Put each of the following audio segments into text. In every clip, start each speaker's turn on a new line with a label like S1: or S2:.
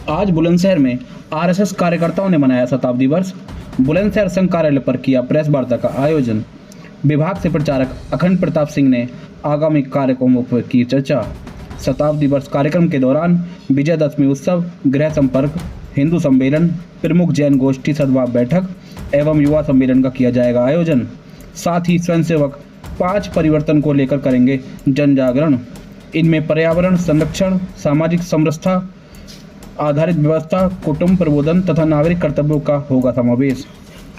S1: आज बुलंदशहर में आरएसएस कार्यकर्ताओं ने मनाया शताब्दी वर्ष। बुलंदशहर संघ कार्यालय पर किया प्रेस वार्ता का आयोजन। विभाग से प्रचारक अखंड प्रताप सिंह ने आगामी कार्यक्रमों पर की चर्चा। शताब्दी वर्ष कार्यक्रम के दौरान विजयदशमी उत्सव, गृह संपर्क, हिंदू सम्मेलन, प्रमुख जैन गोष्ठी सद्भाव बैठक एवं युवा सम्मेलन का किया जाएगा आयोजन। साथ ही स्वयंसेवक 5 परिवर्तन को लेकर करेंगे जन जागरण। इनमें पर्यावरण संरक्षण, सामाजिक समरसता आधारित व्यवस्था, कुटुंब प्रबोधन तथा नागरिक कर्तव्यों का होगा समावेश।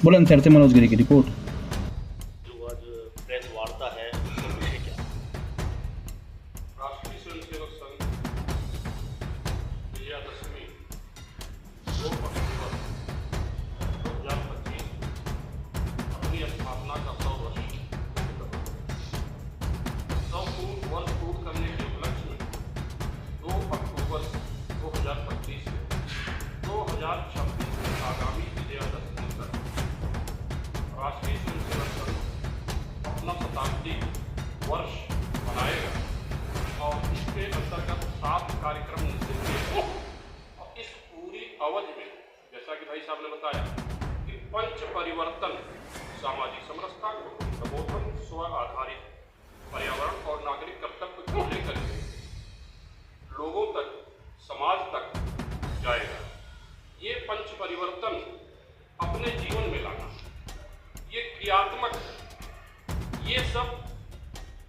S1: बुलंदशहर से मनोज गिरी की रिपोर्ट।
S2: जो आज प्रेस वार्ता है उसका विषय क्या है?
S3: राष्ट्रीय स्वयंसेवक संघ विजयादशमी 2 अक्टूबर 2025 अपनी स्थापना का 100 वर्ष वर्ष पूर्ण करने के उपलक्ष्य में 2 अक्टूबर 2025 से 2026 में आगामी विजयादशमी तक राष्ट्रीय स्वयंसेवक संघ अपना शताब्दी वर्ष मनाएगा और इसके अंतर्गत 7 कार्यक्रम निश्चित किए हैं। और इस पूरी अवधि में जैसा कि भाई साहब ने बताया कि पंच परिवर्तन, सामाजिक समरसता, प्रबोधन, स्व आधारित पर्यावरण और नागरिक कर्तव्य को लेकर के लोगों तक, समाज तक जाएगा। ये पंच परिवर्तन अपने जीवन में लाना, ये क्रियात्मक है। ये सब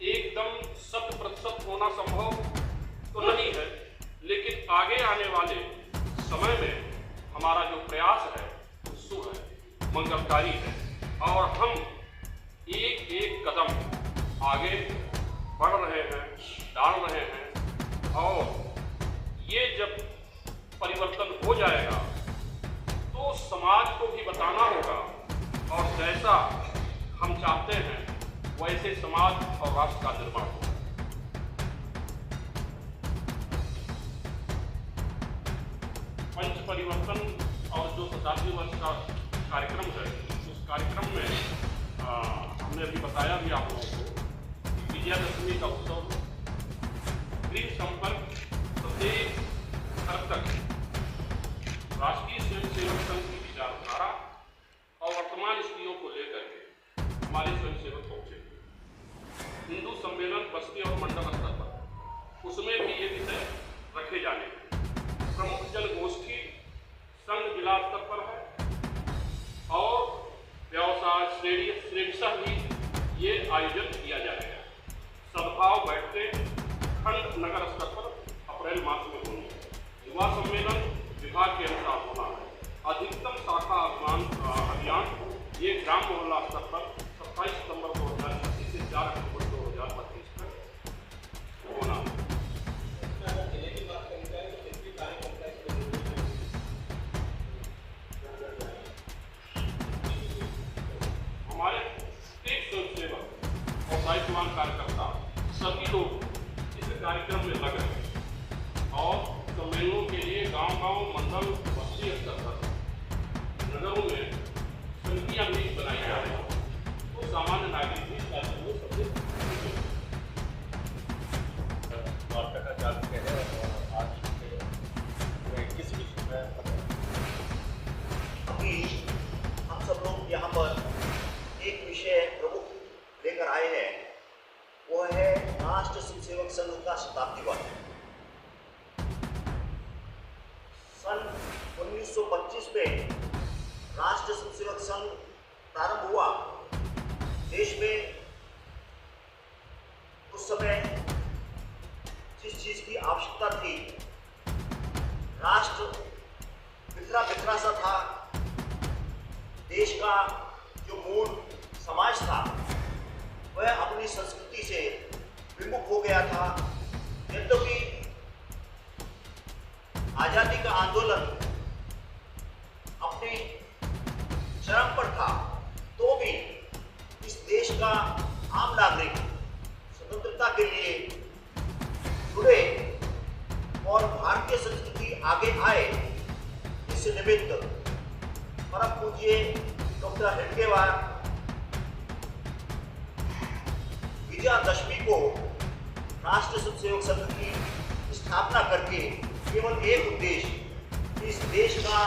S3: एकदम 100% होना संभव तो नहीं है, लेकिन आगे आने वाले समय में हमारा जो प्रयास है वो शुभ है, मंगलकारी है और हम एक एक कदम आगे बढ़ रहे हैं, डाल रहे हैं। और ये जब परिवर्तन हो जाएगा तो समाज को भी बताना होगा और जैसा हम चाहते हैं वैसे समाज और राष्ट्र का निर्माण होगा। पंच परिवर्तन और जो शताब्दी वर्ष का कार्यक्रम है, उस कार्यक्रम में हमने अभी बताया भी आप लोगों को विजयादशमी का उत्सव, गृह संपर्क, प्रत्येक घर तक राष्ट्रीय स्वयंसेवक संघ की विचारधारा और वर्तमान स्थितियों को लेकर के हमारे स्वयंसेवक पहुंचे। हिंदू सम्मेलन बस्ती और मंडल स्तर पर उसमें भी ये विषय रखे जाने। प्रमुख जन गोष्ठी संघ जिला स्तर पर है और व्यवसाय श्रेणीशः भी ये आयोजन किया जाएगा। सद्भाव बैठकें खंड नगर स्तर पर अप्रैल मास में होंगे। युवा सम्मेलन विभाग के अनुसार होना है। अधिकतम शाखा अभियान ये ग्राम मोहल्ला स्तर पर 27 सितंबर 2026 से 4 अक्टूबर 2025 तक होना है। हमारे प्रत्येक स्वयंसेवक और दायित्ववान कार्यकर्ता सभी लोग इस कार्यक्रम में लग रहे हैं और सम्मेलनों के लिए गांव-गांव, मंडल, बस्ती स्तर पर, नगरों में समितियां भी बनाई जा रही हैं। तो सामान्य नागरिक भी
S2: वार्ता का चालू है और आज किस विषय में
S4: अभी हम सब लोग यहाँ पर एक विषय प्रमुख लेकर आए हैं, वो है राष्ट्र स्वयंसेवक संघ का शताब्दी वर्ष। सन 1925 में राष्ट्र स्वयंसेवक संघ प्रारंभ हुआ। देश में उस समय जिस चीज की आवश्यकता थी, राष्ट्र बिखरा बिखरा सा था। देश का जो मूल समाज था वह अपनी संस्कृति से विमुख हो गया था। यद्यपि आजादी का आंदोलन अपनी चरम पर था, तो भी इस देश का आम नागरिक स्वतंत्रता के लिए जुड़े और भारतीय संस्कृति आगे आए। इस निमित्त परम पूज्य डॉक्टर हेडगेवार विजयादशमी को राष्ट्र स्वयंसेवक संघ की स्थापना करके केवल एक उद्देश्य कि इस देश का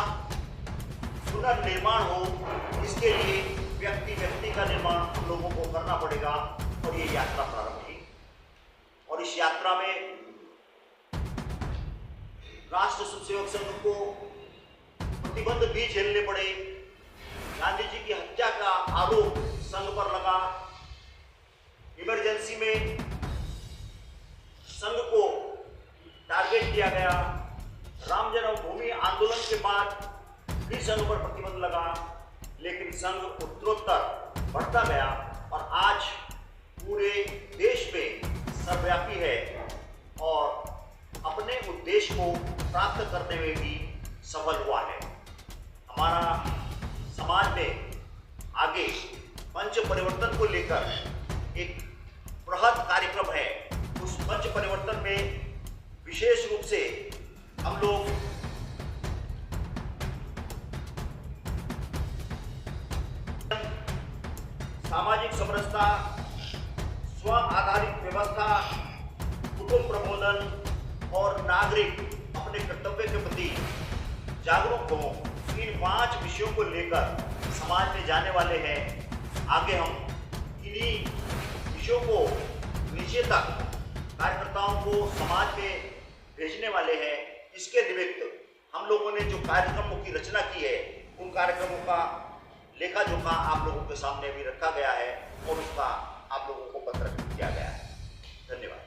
S4: पुनर्निर्माण हो, इसके लिए व्यक्ति व्यक्ति का निर्माण हम लोगों को करना पड़ेगा और ये यात्रा प्रारंभ हुई। और इस यात्रा में राष्ट्र स्वयंसेवक संघ को प्रतिबंध भी झेलने पड़े। गांधी जी की हत्या का आरोप संघ पर लगा। इमरजेंसी में संघ को टारगेट किया गया। राम जन्मभूमि आंदोलन के बाद भी संघ पर प्रतिबंध लगा, लेकिन संघ उत्तरोत्तर बढ़ता गया और आज पूरे देश में सर्वव्यापी है और अपने उद्देश्य को प्राप्त करने में भी सफल हुआ है। हमारा समाज में आगे पंच परिवर्तन को लेकर एक बृहद कार्यक्रम है। उस पंच परिवर्तन में विशेष रूप से हम लोग सामाजिक समरसता, स्व आधारित व्यवस्था, कुटुंब प्रबोधन और नागरिक अपने कर्तव्य के प्रति जागरूक हो, इन 5 विषयों को लेकर समाज में जाने वाले हैं। आगे हम इन्हीं विषयों को नीचे तक कार्यकर्ताओं को समाज में भेजने वाले हैं। इसके निमित्त हम लोगों ने जो कार्यक्रमों की रचना की है, उन कार्यक्रमों का लेखा जोखा आप लोगों के सामने भी रखा गया है और उसका आप लोगों को पत्र किया गया है। धन्यवाद।